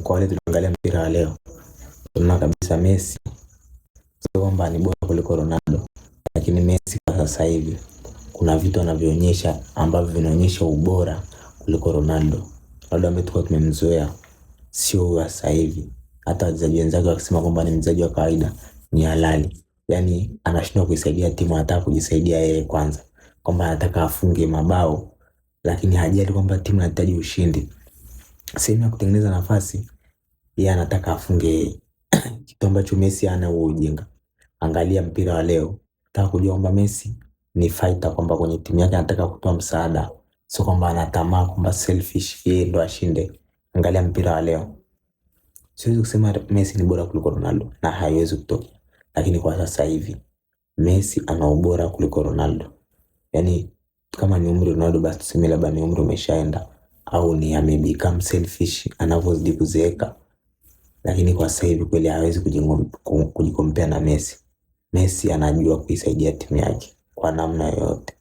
Kwa wale tunaangalia mpira wa leo, tunaona kabisa Messi sio kwamba ni bora kuliko Ronaldo, lakini Messi kwa sasa hivi kuna vitu anavyoonyesha ambavyo vinaonyesha ubora kuliko Ronaldo. Ronaldo ambaye tulikuwa tumemzoea sio wa sasa hivi. Hata wachezaji wenzake wakisema kwamba ni mchezaji wa kawaida, ni halali. Yaani anashindwa kuisaidia timu, anataka kujisaidia yeye kwanza. Kwamba anataka afunge mabao, lakini hajali kwamba timu inahitaji ushindi. Sehemu ya kutengeneza nafasi, yeye anataka afunge. Kitu ambacho Messi hana huo ujinga. Angalia mpira wa leo, nataka kujua kwamba Messi ni fighter, kwamba kwenye timu yake anataka kutoa msaada, sio kwamba anatamaa kwamba selfish yeye ndo ashinde. Angalia mpira wa leo. Siwezi kusema Messi ni bora kuliko Ronaldo, na haiwezi kutoka. Lakini kwa sasa hivi Messi ana ubora kuliko Ronaldo. Yaani kama ni umri Ronaldo, basi tuseme labda ni umri umeshaenda, au ni become selfish anavyozidi kuzeeka. Lakini kwa sasa hivi kweli hawezi kujikompea na Messi. Messi anajua kuisaidia timu yake kwa namna yoyote.